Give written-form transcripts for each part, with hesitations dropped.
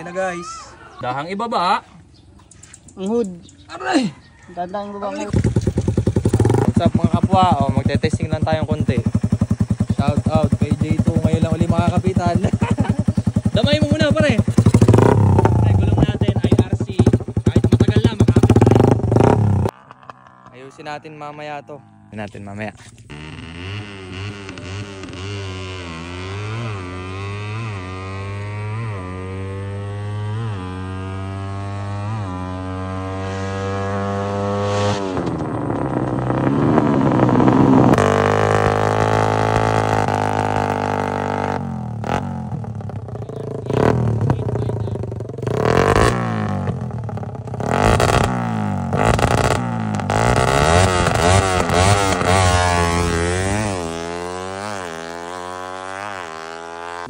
Quality na guys. Dahang ibaba. Ang hood. Aray! Dadang ibaba ang hood. What's up mga kapwa? O, magte-testing lang tayong konti. Shout out kay J2. Ngayon lang uli makakapitan. Damay mo muna pare. Ay, gulong natin IRC. Kahit matagal na makakapit tayo. Ayusin natin mamaya to. Ayusin natin mamaya.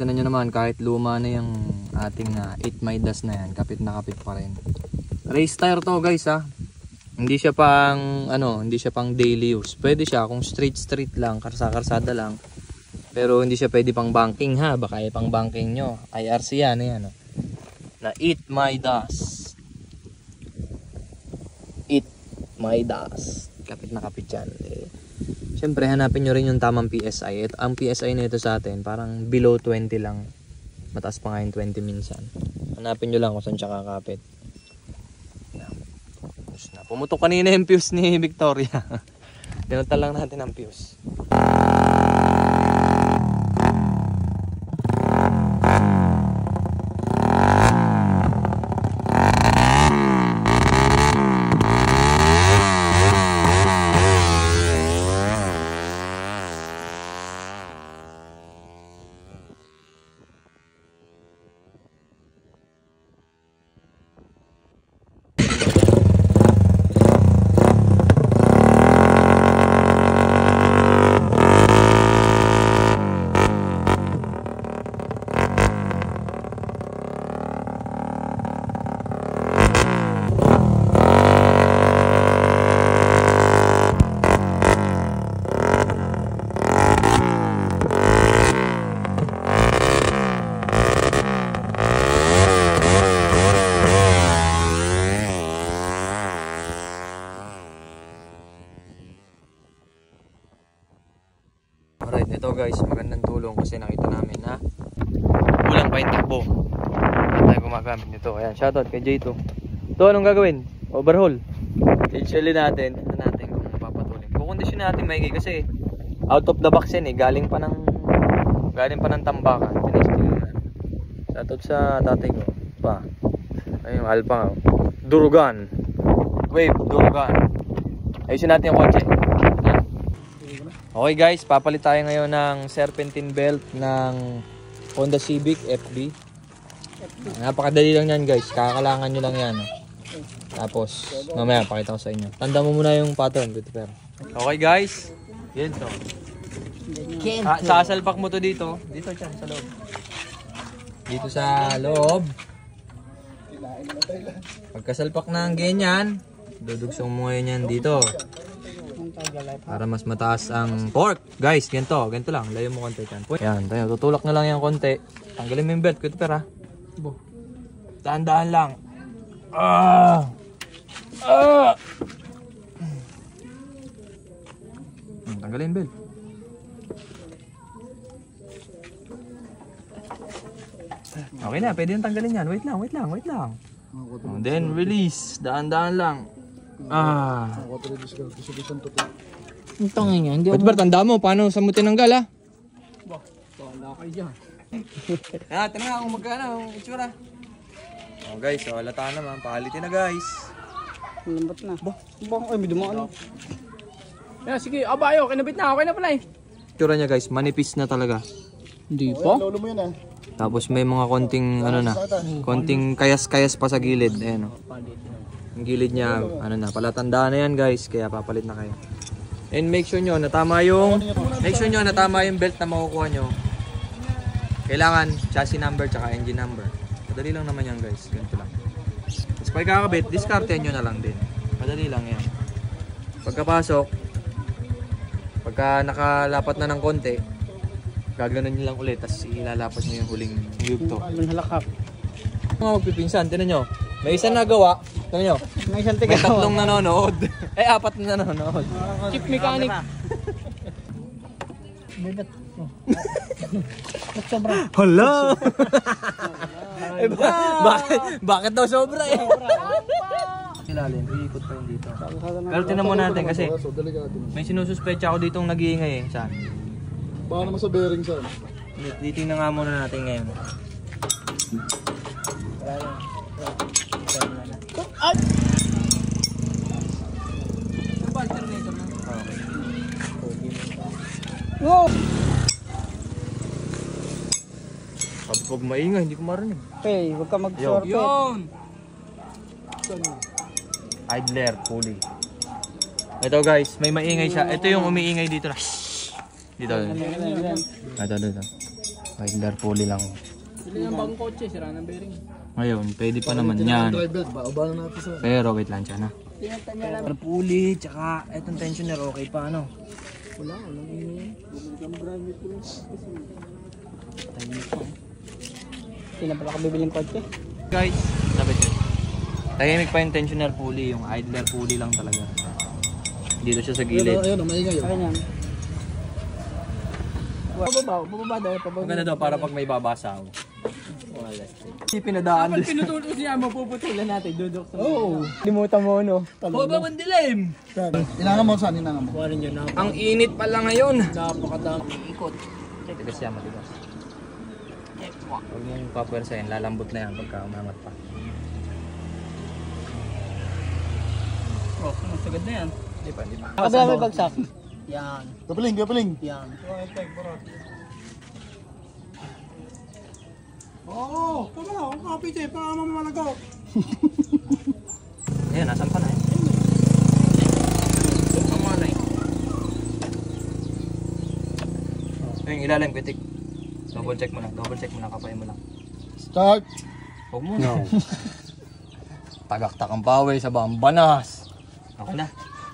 Tignan nyo naman, kahit luma na yung ating 8 Midas na yan, kapit na kapit pa rin. Race tire to guys ha. Hindi siya pang hindi siya pang daily use. Pwede siya kung street lang, karsada lang. Pero hindi siya pwede pang banking ha. Baka pang banking nyo. IRC yan na 8 Midas. 8 Midas. Kapit na kapit yan. Siyempre, hanapin nyo rin yung tamang PSI. Ang PSI nito sa atin, parang below 20 lang. Mataas pa nga yung 20 minsan. Hanapin nyo lang kung saan siya kakapit. Pumutok kanina yung fuse ni Victoria. Dinuntal lang natin ang fuse. Alright, ito guys, magandang tulong kasi nakita namin na kulang pa yung takbo. Hindi tayo gumagamit nito. Ayan, shoutout kay J2. Ito, anong gagawin? Overhaul. Usually natin kung papatulin. Kukondisyon natin maigi kasi out of the box yan galing pa ng tambakan. Shoutout sa tatay ko. Pa. Ayun yung Alpha. Durugan. Wave, Durugan. Ayusin natin yung kotse. Okay guys, papalit tayo ngayon ng serpentine belt ng Honda Civic FB. Napakadali lang yan guys, kakalangan nyo lang yan. Tapos, mamaya pakita ko sa inyo. Tanda mo muna yung pattern. Okay guys, yan to. Sasalpak mo to dito. Dito dyan, sa loob. Dito sa loob. Pagkasalpak ng ganyan, dudugsong mo ngayon yan dito. Para mas mataas ang torque. Guys, ganito lang. Layo mo konti yan. Yan, tayo. Tutulak na lang yan konti. Tanggalin mo yung belt. Kuya pera. Daan-daan lang. Tanggalin yung belt. Okay na, pwede yung tanggalin yan. Wait lang. Then release. Daan-daan lang. Ito nga yan. Ba't ba, tanda mo, paano sa mo tinanggal ha? Wala kayo dyan. Tingnan nga kung magkano ang itsura. Guys, halata naman, palitin na guys. Lambot na. Ay, may dumaan. Yeah, sige, abayo, kinabit na, okay na pala Itsura niya guys, manipis na talaga. Hindi pa? Tapos may mga konting, konting kayas-kayas pa sa gilid. Ayan Yung gilid niya, palatandaan na yan guys, kaya papalit na kayo. And make sure nyo na tama yung belt na makukuha nyo. Kailangan chassis number tsaka engine number. Madali lang naman yan guys, ganito lang. Tapos pag kakabit, diskartehan nyo na lang din. Madali lang yan. Pagkapasok, pagka nakalapat na ng konti, gaganon nyo lang ulit, tapos ilalapat nyo yung huling yugto. Manhalakap. Mga magpipinsan, tinan nyo. May isang nagawa. Tinan nyo. May isang May tigaw. tatlong nanonood. Eh, 4 na nanonood. Chief mechanic. Bibat. Sobra. Hala! Eh, bakit daw sobra eh? Ilalim, iikot pa yun dito. Pero tinan mo natin kasi may sinususpecha ako ditong nag-iingay eh. Saan? Baka naman sa bearing saan. Titingnan nga muna natin ngayon. Wow! Sabi pag maingay, hindi ko marinig. Okay, huwag ka mag-sorpet. Yun. Idler, pulley. Ito guys, may maingay siya. Ito yung umiingay dito na. Dito. Ito. Idler, pulley lang. Sila ng bagong kotse, sira ng bearing. Ngayon, pwede pa naman yan. Drive belt, baba na natin sa... Pero wait lang siya na. Pulley, tsaka itong tensioner, okay pa ano? Walang ingay. Hindi na pala ako bibiling kotse. Guys, sabi ko. Tahimik pa yung tensioner pulley, yung idler pulley lang talaga. Dito siya sa gilid. Ayun, maingay yun. Ayun yan. Bababa daw, pababa. Maganda daw para pag may babasaw. Hindi pinadaan Kapag pinutulos niya, mapuputulan natin, dudok sa Oo. Limutan mo, no? Oh, ba mandilim? Inangan mo saan, inangan mo. Kuwarin nyo na. Ang init pala ngayon. Napakadami ikot. Tigas siya, matigas. Huwag mong papwersahin, lalambot na yan pagka umangat pa. Oh, masagad na yan. Di pa. Kabila may bagsak. Yan. Gapaling. Yan. Oo, tama na. Ang kapit eh, para mamalago. Ayan, nasan pa na eh. Pamalay. Yung ilalim, pitik. Double check mo lang, kapay mo lang. Start. Huwag mo na. Tagaktak ang paway sa bambanas. Okay na.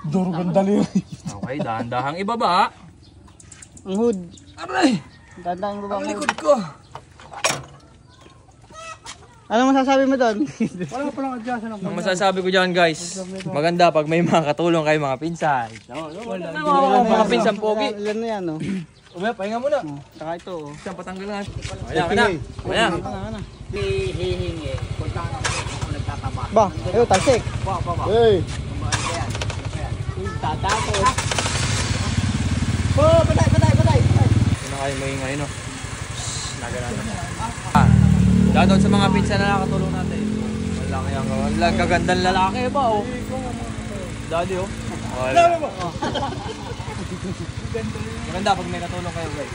Durugan dali. Okay, dahan-dahang ibaba. Ang hood. Aray! Dandang baba Ang mo. likod ko. Ano masasabi mo doon? Wala pa lang adjustan ng Ang masasabi ko dyan guys, maganda pag may mga katulong kayo mga pinsan. Mga pinsan pogi. Ilan na yan, no? Umaya, pahinga muna. Saka ito, oh. Isang patanggal na. Ayan ka na. Ayan. hihingi. Punta ka na nagtataba. Ba, ayo, talsik. Ba. Hey. Tatapos. Oh, patay. Yun na kayo maingay no. Naganan na. Shoutout sa mga pinsan na nakatulong natin. Wala kayang wala kagandang lalaki ba oh. Daddy oh. Wala. Maganda pag may katulong kayo guys.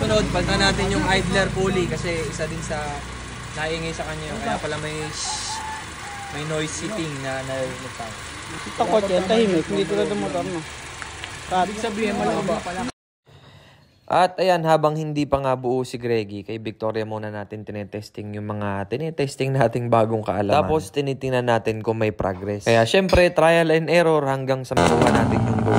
Sunod, palitan natin yung idler pulley kasi isa din sa naingay sa kanya. Kaya pala may noise sitting na narinig tayo. Ito kotse, tahimik. Hindi tulad ng motor, no? Ibig sabihin mo lang ba pala. At ayan, habang hindi pa nga buo si Greggy, kay Victoria muna natin tinetesting yung mga tinetesting nating bagong kaalaman. Tapos tinitingnan natin kung may progress. Kaya syempre, trial and error hanggang sa makuha natin yung goal.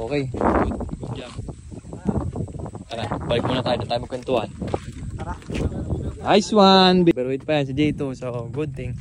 Okay. Good job. Tara, balik muna tayo na tayo magkwentuhan. Nice one! Pero wait pa yan si J2, so good thing.